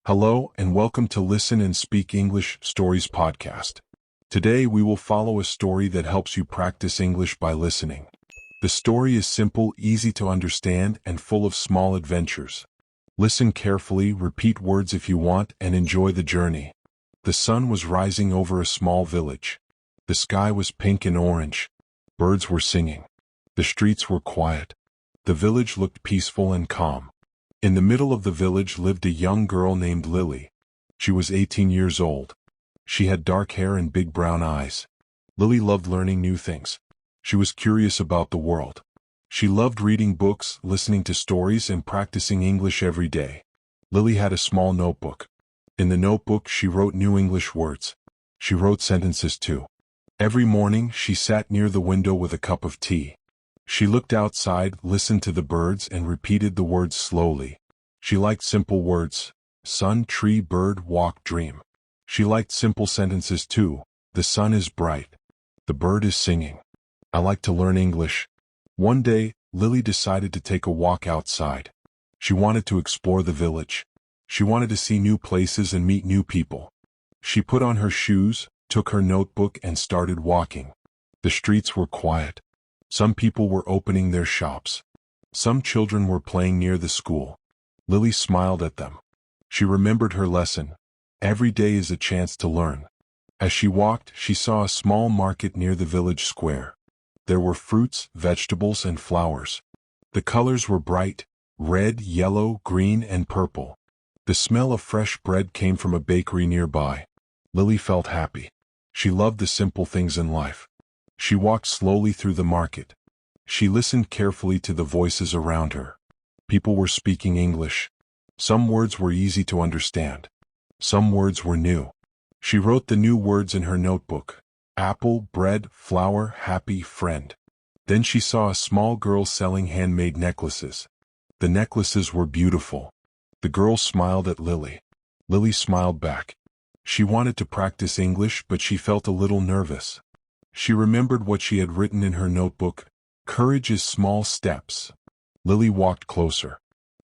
Hello and welcome to Listen and Speak English Stories podcast. Today we will follow a story that helps you practice English by listening. The story is simple, easy to understand, and full of small adventures. Listen carefully, repeat words if you want, and enjoy the journey. The sun was rising over a small village. The sky was pink and orange. Birds were singing. The streets were quiet. The village looked peaceful and calm. In the middle of the village lived a young girl named Lily. She was 18 years old. She had dark hair and big brown eyes. Lily loved learning new things. She was curious about the world. She loved reading books, listening to stories, and practicing English every day. Lily had a small notebook. In the notebook, she wrote new English words. She wrote sentences too. Every morning, she sat near the window with a cup of tea. She looked outside, listened to the birds, and repeated the words slowly. She liked simple words: sun, tree, bird, walk, dream. She liked simple sentences too. The sun is bright. The bird is singing. I like to learn English. One day, Lily decided to take a walk outside. She wanted to explore the village. She wanted to see new places and meet new people. She put on her shoes, took her notebook, and started walking. The streets were quiet. Some people were opening their shops. Some children were playing near the school. Lily smiled at them. She remembered her lesson. Every day is a chance to learn. As she walked, she saw a small market near the village square. There were fruits, vegetables, and flowers. The colors were bright: red, yellow, green, and purple. The smell of fresh bread came from a bakery nearby. Lily felt happy. She loved the simple things in life. She walked slowly through the market. She listened carefully to the voices around her. People were speaking English. Some words were easy to understand. Some words were new. She wrote the new words in her notebook: apple, bread, flower, happy, friend. Then she saw a small girl selling handmade necklaces. The necklaces were beautiful. The girl smiled at Lily. Lily smiled back. She wanted to practice English, but she felt a little nervous. She remembered what she had written in her notebook: courage is small steps. Lily walked closer.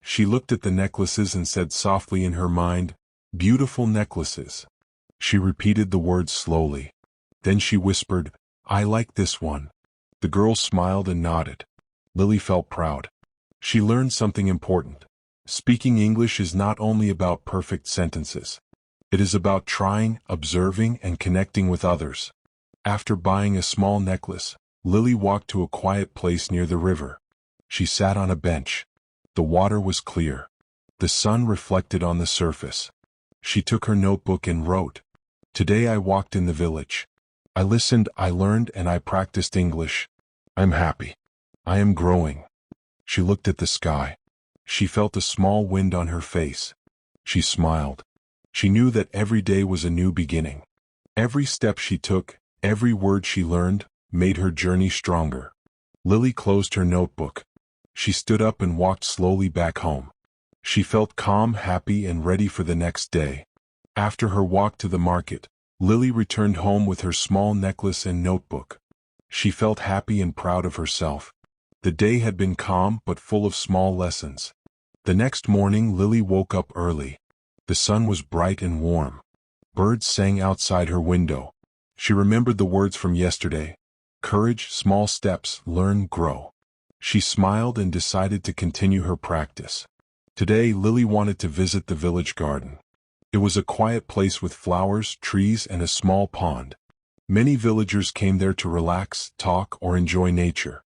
She looked at the necklaces and said softly in her mind, beautiful necklaces. She repeated the words slowly. Then she whispered, I like this one. The girl smiled and nodded. Lily felt proud. She learned something important. Speaking English is not only about perfect sentences. It is about trying, observing, and connecting with others. After buying a small necklace, Lily walked to a quiet place near the river. She sat on a bench. The water was clear. The sun reflected on the surface. She took her notebook and wrote, today I walked in the village. I listened, I learned, and I practiced English. I'm happy. I am growing. She looked at the sky. She felt a small wind on her face. She smiled. She knew that every day was a new beginning. Every step she took, every word she learned, made her journey stronger. Lily closed her notebook. She stood up and walked slowly back home. She felt calm, happy, and ready for the next day. After her walk to the market, Lily returned home with her small necklace and notebook. She felt happy and proud of herself. The day had been calm but full of small lessons. The next morning, Lily woke up early. The sun was bright and warm. Birds sang outside her window. She remembered the words from yesterday: courage, small steps, learn, grow. She smiled and decided to continue her practice. Today, Lily wanted to visit the village garden. It was a quiet place with flowers, trees, and a small pond. Many villagers came there to relax, talk, or enjoy nature.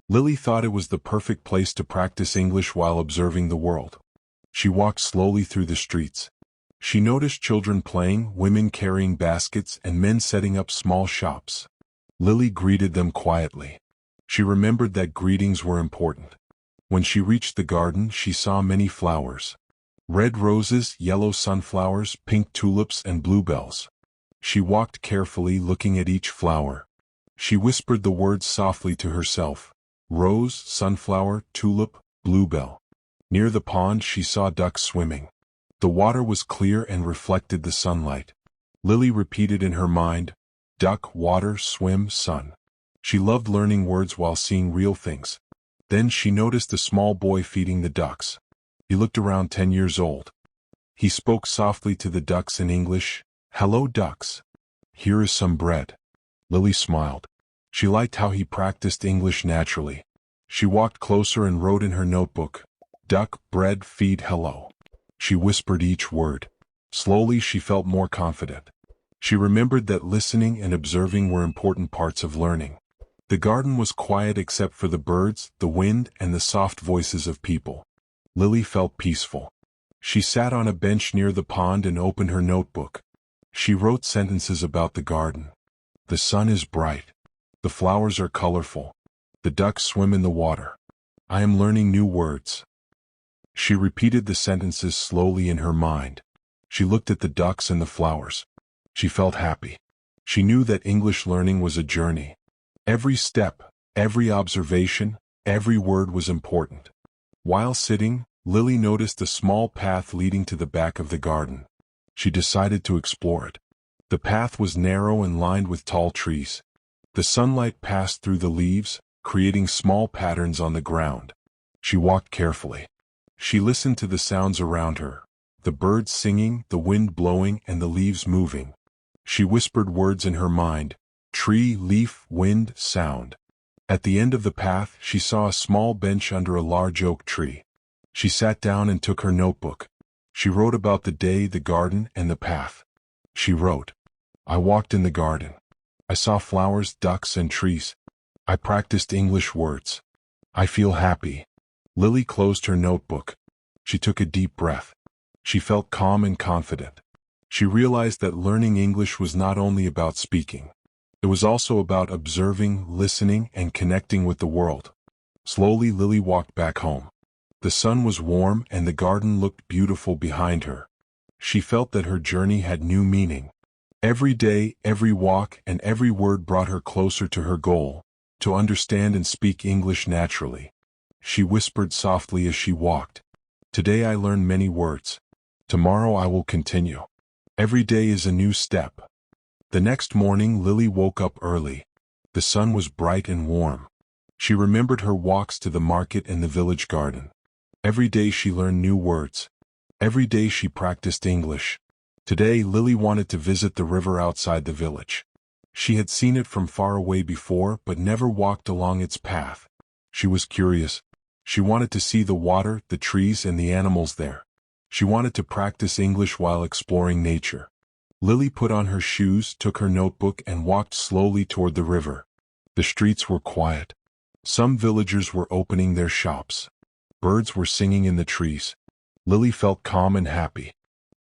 Lily thought it was the perfect place to practice English while observing the world. She walked slowly through the streets. She noticed children playing, women carrying baskets, and men setting up small shops. Lily greeted them quietly. She remembered that greetings were important. When she reached the garden, she saw many flowers: red roses, yellow sunflowers, pink tulips, and bluebells. She walked carefully, looking at each flower. She whispered the words softly to herself: rose, sunflower, tulip, bluebell. Near the pond, she saw ducks swimming. The water was clear and reflected the sunlight. Lily repeated in her mind, duck, water, swim, sun. She loved learning words while seeing real things. Then she noticed a small boy feeding the ducks. He looked around 10 years old. He spoke softly to the ducks in English. "Hello, ducks. Here is some bread." Lily smiled. She liked how he practiced English naturally. She walked closer and wrote in her notebook, "Duck, bread, feed, hello." She whispered each word. Slowly she felt more confident. She remembered that listening and observing were important parts of learning. The garden was quiet except for the birds, the wind, and the soft voices of people. Lily felt peaceful. She sat on a bench near the pond and opened her notebook. She wrote sentences about the garden. "The sun is bright. The flowers are colorful. The ducks swim in the water. I am learning new words." She repeated the sentences slowly in her mind. She looked at the ducks and the flowers. She felt happy. She knew that English learning was a journey. Every step, every observation, every word was important. While sitting, Lily noticed a small path leading to the back of the garden. She decided to explore it. The path was narrow and lined with tall trees. The sunlight passed through the leaves, creating small patterns on the ground. She walked carefully. She listened to the sounds around her, the birds singing, the wind blowing, and the leaves moving. She whispered words in her mind: tree, leaf, wind, sound. At the end of the path, she saw a small bench under a large oak tree. She sat down and took her notebook. She wrote about the day, the garden, and the path. She wrote, "I walked in the garden. I saw flowers, ducks, and trees. I practiced English words. I feel happy." Lily closed her notebook. She took a deep breath. She felt calm and confident. She realized that learning English was not only about speaking. It was also about observing, listening, and connecting with the world. Slowly, Lily walked back home. The sun was warm and the garden looked beautiful behind her. She felt that her journey had new meaning. Every day, every walk, and every word brought her closer to her goal, to understand and speak English naturally. She whispered softly as she walked, "Today I learned many words. Tomorrow I will continue. Every day is a new step." The next morning, Lily woke up early. The sun was bright and warm. She remembered her walks to the market and the village garden. Every day she learned new words. Every day she practiced English. Today, Lily wanted to visit the river outside the village. She had seen it from far away before, but never walked along its path. She was curious. She wanted to see the water, the trees, and the animals there. She wanted to practice English while exploring nature. Lily put on her shoes, took her notebook, and walked slowly toward the river. The streets were quiet. Some villagers were opening their shops. Birds were singing in the trees. Lily felt calm and happy.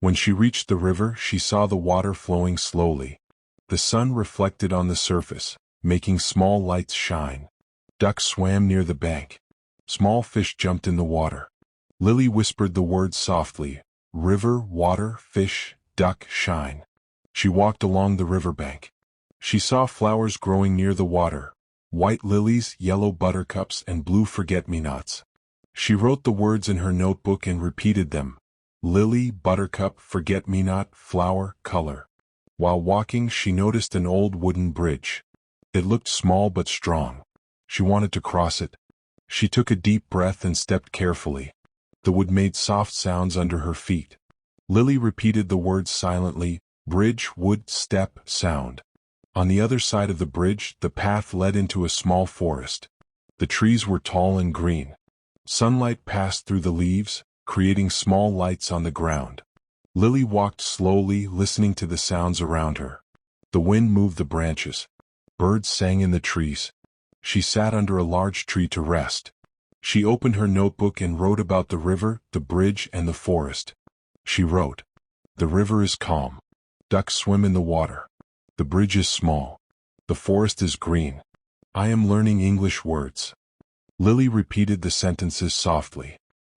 When she reached the river, she saw the water flowing slowly. The sun reflected on the surface, making small lights shine. Ducks swam near the bank. Small fish jumped in the water. Lily whispered the words softly: river, water, fish, duck, shine. She walked along the riverbank. She saw flowers growing near the water: white lilies, yellow buttercups, and blue forget-me-nots. She wrote the words in her notebook and repeated them: lily, buttercup, forget-me-not, flower, color. While walking, she noticed an old wooden bridge. It looked small but strong. She wanted to cross it. She took a deep breath and stepped carefully. The wood made soft sounds under her feet. Lily repeated the words silently: bridge, wood, step, sound. On the other side of the bridge, the path led into a small forest. The trees were tall and green. Sunlight passed through the leaves, creating small lights on the ground. Lily walked slowly, listening to the sounds around her. The wind moved the branches. Birds sang in the trees. She sat under a large tree to rest. She opened her notebook and wrote about the river, the bridge, and the forest. She wrote, "The river is calm. Ducks swim in the water. The bridge is small. The forest is green. I am learning English words." Lily repeated the sentences softly.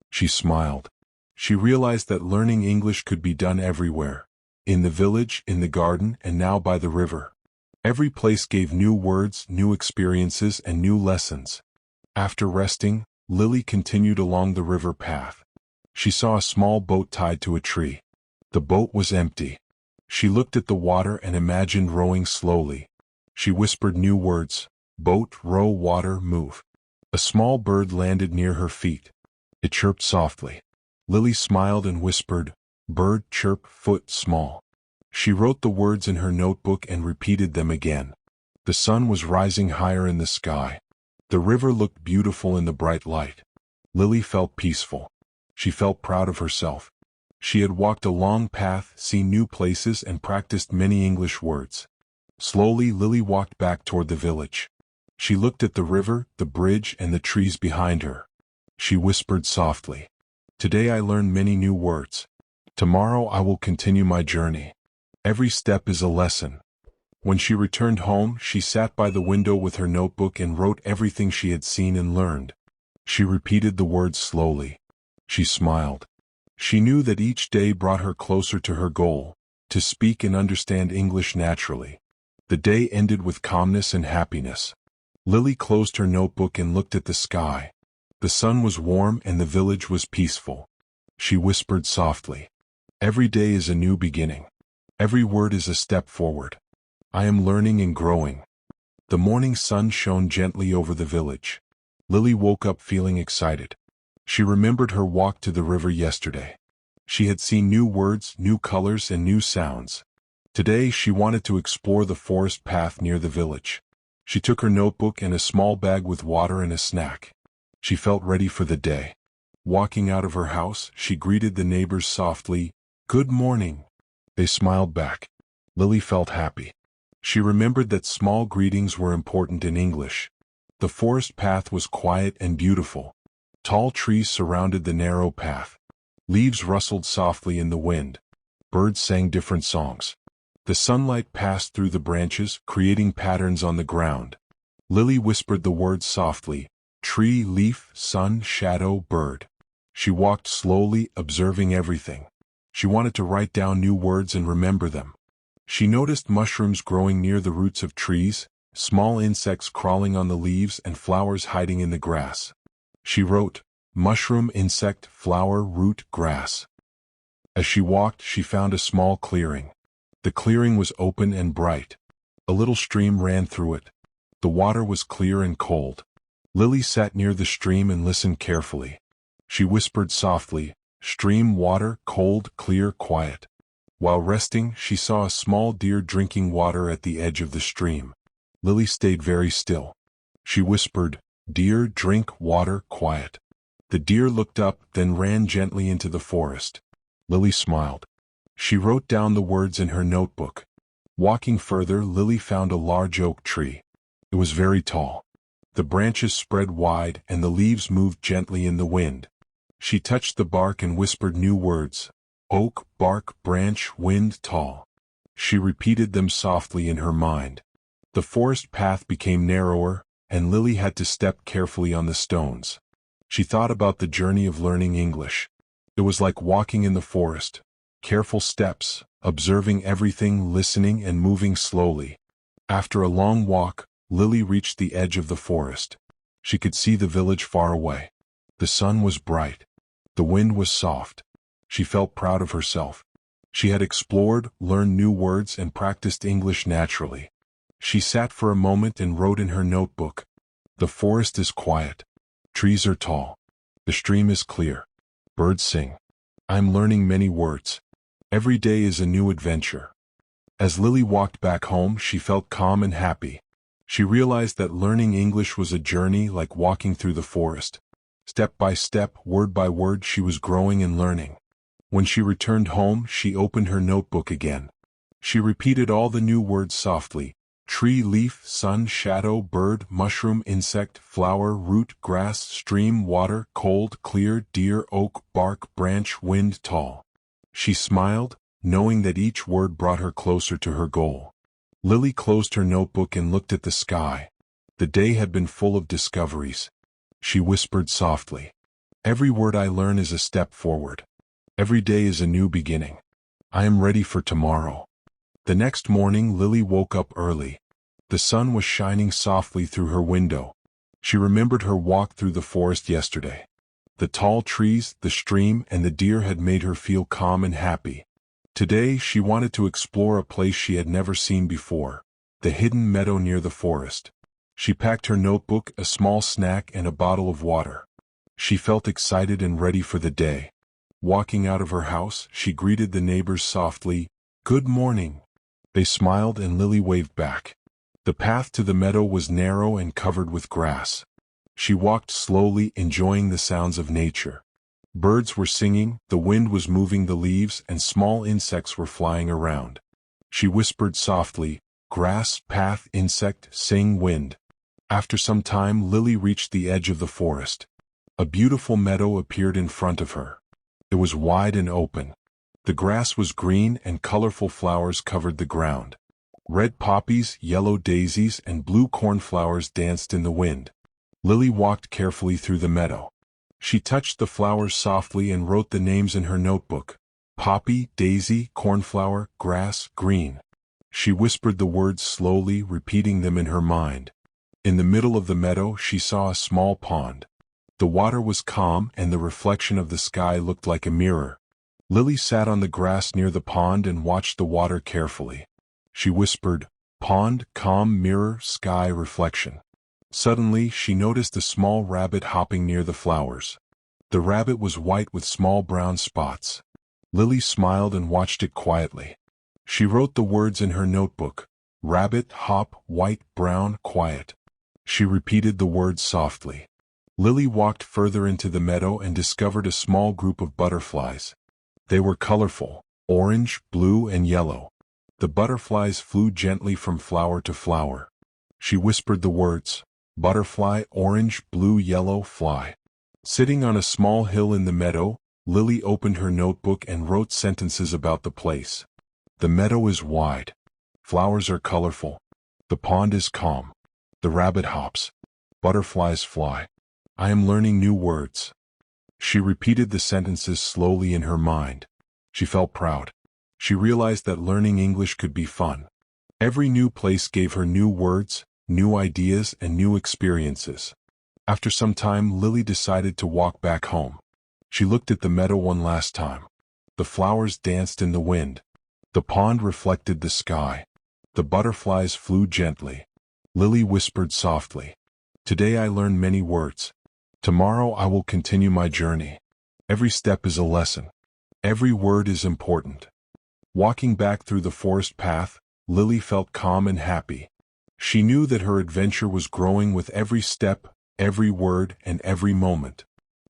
She smiled. She realized that learning English could be done everywhere: in the village, in the garden, and now by the river. Every place gave new words, new experiences, and new lessons. After resting, Lily continued along the river path. She saw a small boat tied to a tree. The boat was empty. She looked at the water and imagined rowing slowly. She whispered new words: boat, row, water, move. A small bird landed near her feet. It chirped softly. Lily smiled and whispered, bird chirp, foot small. She wrote the words in her notebook and repeated them again. The sun was rising higher in the sky. The river looked beautiful in the bright light. Lily felt peaceful. She felt proud of herself. She had walked a long path, seen new places, and practiced many English words. Slowly, Lily walked back toward the village. She looked at the river, the bridge, and the trees behind her. She whispered softly, "Today I learned many new words. Tomorrow I will continue my journey. Every step is a lesson." When she returned home, she sat by the window with her notebook and wrote everything she had seen and learned. She repeated the words slowly. She smiled. She knew that each day brought her closer to her goal, to speak and understand English naturally. The day ended with calmness and happiness. Lily closed her notebook and looked at the sky. The sun was warm and the village was peaceful. She whispered softly, "Every day is a new beginning. Every word is a step forward. I am learning and growing." The morning sun shone gently over the village. Lily woke up feeling excited. She remembered her walk to the river yesterday. She had seen new words, new colors, and new sounds. Today she wanted to explore the forest path near the village. She took her notebook and a small bag with water and a snack. She felt ready for the day. Walking out of her house, she greeted the neighbors softly, "Good morning." They smiled back. Lily felt happy. She remembered that small greetings were important in English. The forest path was quiet and beautiful. Tall trees surrounded the narrow path. Leaves rustled softly in the wind. Birds sang different songs. The sunlight passed through the branches, creating patterns on the ground. Lily whispered the words softly, tree, leaf, sun, shadow, bird. She walked slowly, observing everything. She wanted to write down new words and remember them. She noticed mushrooms growing near the roots of trees, small insects crawling on the leaves, and flowers hiding in the grass. She wrote, mushroom, insect, flower, root, grass. As she walked, she found a small clearing. The clearing was open and bright. A little stream ran through it. The water was clear and cold. Lily sat near the stream and listened carefully. She whispered softly, stream, water, cold, clear, quiet. While resting, she saw a small deer drinking water at the edge of the stream. Lily stayed very still. She whispered, deer, drink water, quiet. The deer looked up, then ran gently into the forest. Lily smiled. She wrote down the words in her notebook. Walking further, Lily found a large oak tree. It was very tall. The branches spread wide and the leaves moved gently in the wind. She touched the bark and whispered new words. Oak, bark, branch, wind, tall. She repeated them softly in her mind. The forest path became narrower, and Lily had to step carefully on the stones. She thought about the journey of learning English. It was like walking in the forest. Careful steps, observing everything, listening and moving slowly. After a long walk, Lily reached the edge of the forest. She could see the village far away. The sun was bright. The wind was soft. She felt proud of herself. She had explored, learned new words, and practiced English naturally. She sat for a moment and wrote in her notebook. The forest is quiet. Trees are tall. The stream is clear. Birds sing. I'm learning many words. Every day is a new adventure. As Lily walked back home, she felt calm and happy. She realized that learning English was a journey like walking through the forest. Step by step, word by word, she was growing and learning. When she returned home, she opened her notebook again. She repeated all the new words softly. Tree, leaf, sun, shadow, bird, mushroom, insect, flower, root, grass, stream, water, cold, clear, deer, oak, bark, branch, wind, tall. She smiled, knowing that each word brought her closer to her goal. Lily closed her notebook and looked at the sky. The day had been full of discoveries. She whispered softly, every word I learn is a step forward. Every day is a new beginning. I am ready for tomorrow. The next morning, Lily woke up early. The sun was shining softly through her window. She remembered her walk through the forest yesterday. The tall trees, the stream, and the deer had made her feel calm and happy. Today, she wanted to explore a place she had never seen before, the hidden meadow near the forest. She packed her notebook, a small snack, and a bottle of water. She felt excited and ready for the day. Walking out of her house, she greeted the neighbors softly, "Good morning." They smiled and Lily waved back. The path to the meadow was narrow and covered with grass. She walked slowly, enjoying the sounds of nature. Birds were singing, the wind was moving the leaves, and small insects were flying around. She whispered softly, "Grass, path, insect, sing, wind." After some time, Lily reached the edge of the forest. A beautiful meadow appeared in front of her. It was wide and open. The grass was green and colorful flowers covered the ground. Red poppies, yellow daisies, and blue cornflowers danced in the wind. Lily walked carefully through the meadow. She touched the flowers softly and wrote the names in her notebook: poppy, daisy, cornflower, grass, green. She whispered the words slowly, repeating them in her mind. In the middle of the meadow, she saw a small pond. The water was calm and the reflection of the sky looked like a mirror. Lily sat on the grass near the pond and watched the water carefully. She whispered, "Pond, calm, mirror, sky, reflection." Suddenly, she noticed a small rabbit hopping near the flowers. The rabbit was white with small brown spots. Lily smiled and watched it quietly. She wrote the words in her notebook: rabbit, hop, white, brown, quiet. She repeated the words softly. Lily walked further into the meadow and discovered a small group of butterflies. They were colorful, orange, blue, and yellow. The butterflies flew gently from flower to flower. She whispered the words: butterfly, orange, blue, yellow, fly. Sitting on a small hill in the meadow, Lily opened her notebook and wrote sentences about the place. The meadow is wide. Flowers are colorful. The pond is calm. The rabbit hops. Butterflies fly. I am learning new words. She repeated the sentences slowly in her mind. She felt proud. She realized that learning English could be fun. Every new place gave her new words, new ideas, and new experiences. After some time, Lily decided to walk back home. She looked at the meadow one last time. The flowers danced in the wind. The pond reflected the sky. The butterflies flew gently. Lily whispered softly, "Today I learned many words. Tomorrow I will continue my journey. Every step is a lesson. Every word is important." Walking back through the forest path, Lily felt calm and happy. She knew that her adventure was growing with every step, every word, and every moment.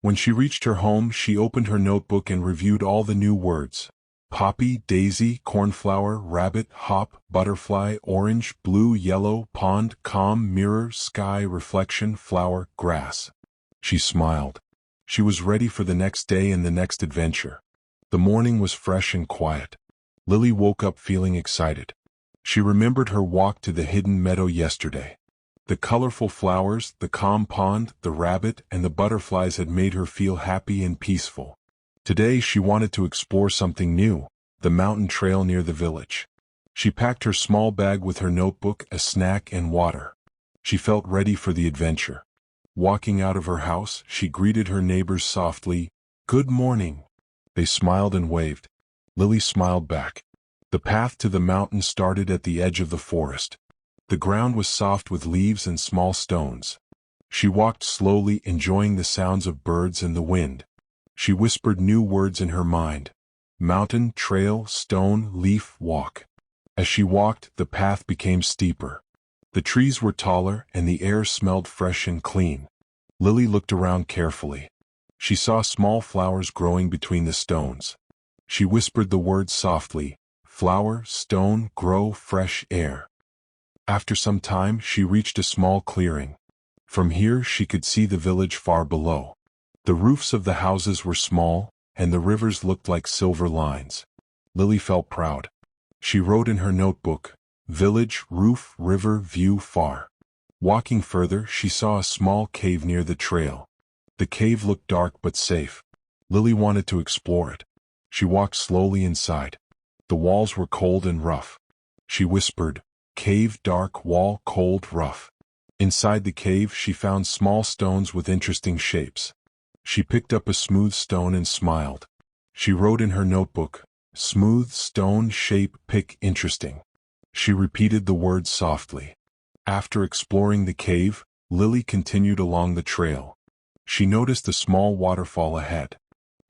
When she reached her home, she opened her notebook and reviewed all the new words: poppy, daisy, cornflower, rabbit, hop, butterfly, orange, blue, yellow, pond, calm, mirror, sky, reflection, flower, grass. She smiled. She was ready for the next day and the next adventure. The morning was fresh and quiet. Lily woke up feeling excited. She remembered her walk to the hidden meadow yesterday. The colorful flowers, the calm pond, the rabbit, and the butterflies had made her feel happy and peaceful. Today she wanted to explore something new, the mountain trail near the village. She packed her small bag with her notebook, a snack, and water. She felt ready for the adventure. Walking out of her house, she greeted her neighbors softly, "Good morning." They smiled and waved. Lily smiled back. The path to the mountain started at the edge of the forest. The ground was soft with leaves and small stones. She walked slowly, enjoying the sounds of birds and the wind. She whispered new words in her mind: mountain, trail, stone, leaf, walk. As she walked, the path became steeper. The trees were taller and the air smelled fresh and clean. Lily looked around carefully. She saw small flowers growing between the stones. She whispered the words softly: flower, stone, grow, fresh air. After some time, she reached a small clearing. From here, she could see the village far below. The roofs of the houses were small, and the rivers looked like silver lines. Lily felt proud. She wrote in her notebook: village, roof, river, view far. Walking further, she saw a small cave near the trail. The cave looked dark but safe. Lily wanted to explore it. She walked slowly inside. The walls were cold and rough. She whispered, "Cave, dark, wall, cold, rough." Inside the cave, she found small stones with interesting shapes. She picked up a smooth stone and smiled. She wrote in her notebook, "Smooth stone, shape, pick, interesting." She repeated the words softly. After exploring the cave, Lily continued along the trail. She noticed a small waterfall ahead.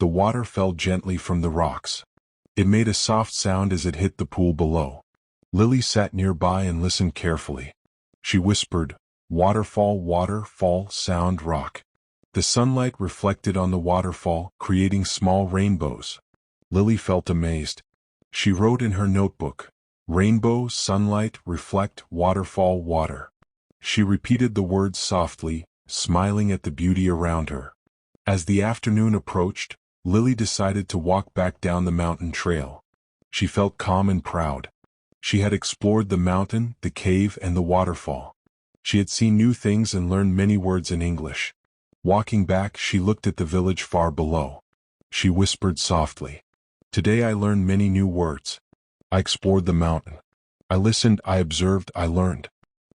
The water fell gently from the rocks. It made a soft sound as it hit the pool below. Lily sat nearby and listened carefully. She whispered, "Waterfall, waterfall, sound rock." The sunlight reflected on the waterfall, creating small rainbows. Lily felt amazed. She wrote in her notebook, "Rainbow, sunlight, reflect, waterfall, water." She repeated the words softly, smiling at the beauty around her. As the afternoon approached, Lily decided to walk back down the mountain trail. She felt calm and proud. She had explored the mountain, the cave, and the waterfall. She had seen new things and learned many words in English. Walking back, she looked at the village far below. She whispered softly, "Today I learned many new words. I explored the mountain. I listened, I observed, I learned.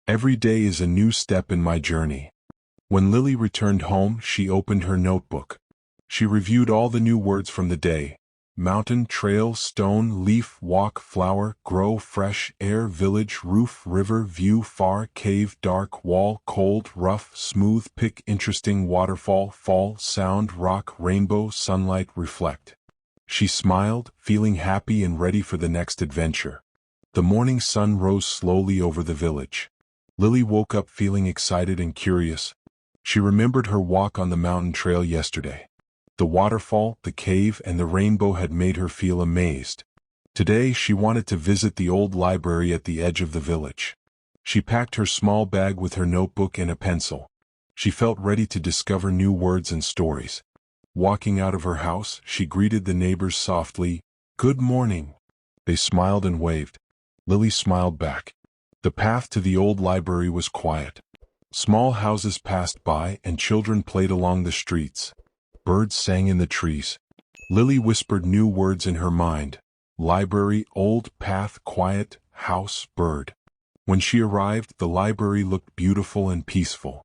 Every day is a new step in my journey." When Lily returned home, she opened her notebook. She reviewed all the new words from the day: mountain, trail, stone, leaf, walk, flower, grow, fresh, air, village, roof, river, view, far, cave, dark, wall, cold, rough, smooth, pick, interesting, waterfall, fall, sound, rock, rainbow, sunlight, reflect. She smiled, feeling happy and ready for the next adventure. The morning sun rose slowly over the village. Lily woke up feeling excited and curious. She remembered her walk on the mountain trail yesterday. The waterfall, the cave, and the rainbow had made her feel amazed. Today she wanted to visit the old library at the edge of the village. She packed her small bag with her notebook and a pencil. She felt ready to discover new words and stories. Walking out of her house, she greeted the neighbors softly, "Good morning." They smiled and waved. Lily smiled back. The path to the old library was quiet. Small houses passed by and children played along the streets. Birds sang in the trees. Lily whispered new words in her mind: library, old, path, quiet, house, bird. When she arrived, the library looked beautiful and peaceful.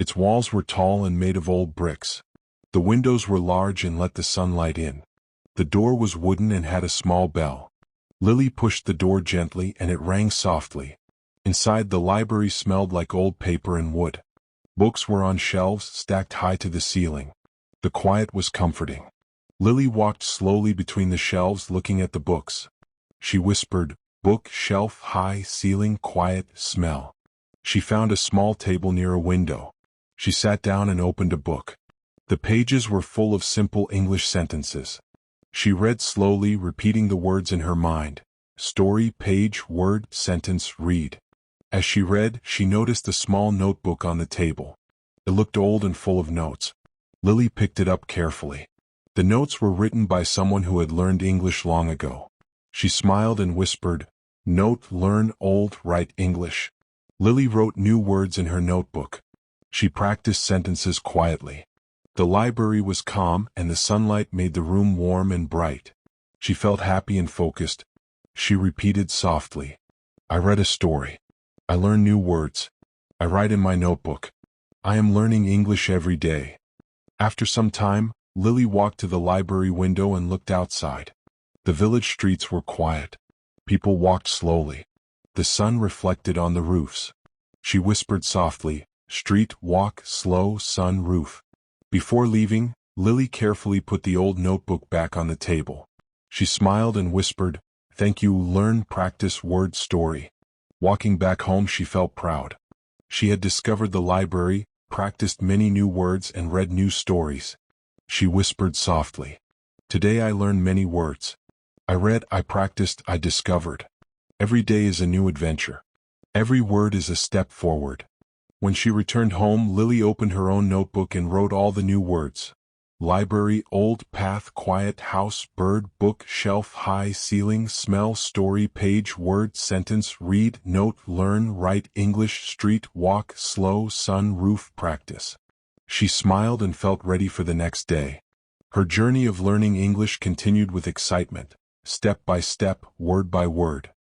Its walls were tall and made of old bricks. The windows were large and let the sunlight in. The door was wooden and had a small bell. Lily pushed the door gently and it rang softly. Inside, the library smelled like old paper and wood. Books were on shelves stacked high to the ceiling. The quiet was comforting. Lily walked slowly between the shelves looking at the books. She whispered, "Book, shelf, high, ceiling, quiet, smell." She found a small table near a window. She sat down and opened a book. The pages were full of simple English sentences. She read slowly, repeating the words in her mind: story, page, word, sentence, read. As she read, she noticed a small notebook on the table. It looked old and full of notes. Lily picked it up carefully. The notes were written by someone who had learned English long ago. She smiled and whispered, "Note, learn, old, write English." Lily wrote new words in her notebook. She practiced sentences quietly. The library was calm and the sunlight made the room warm and bright. She felt happy and focused. She repeated softly, "I read a story. I learned new words. I write in my notebook. I am learning English every day." After some time, Lily walked to the library window and looked outside. The village streets were quiet. People walked slowly. The sun reflected on the roofs. She whispered softly, "Street, walk, slow, sun, roof." Before leaving, Lily carefully put the old notebook back on the table. She smiled and whispered, "Thank you, learn, practice, word, story." Walking back home, she felt proud. She had discovered the library, practiced many new words, and read new stories. She whispered softly, "Today I learned many words. I read, I practiced, I discovered." Every day is a new adventure. Every word is a step forward. When she returned home, Lily opened her own notebook and wrote all the new words: library, old, path, quiet, house, bird, book, shelf, high, ceiling, smell, story, page, word, sentence, read, note, learn, write, English, street, walk, slow, sun, roof, practice. She smiled and felt ready for the next day. Her journey of learning English continued with excitement, step by step, word by word.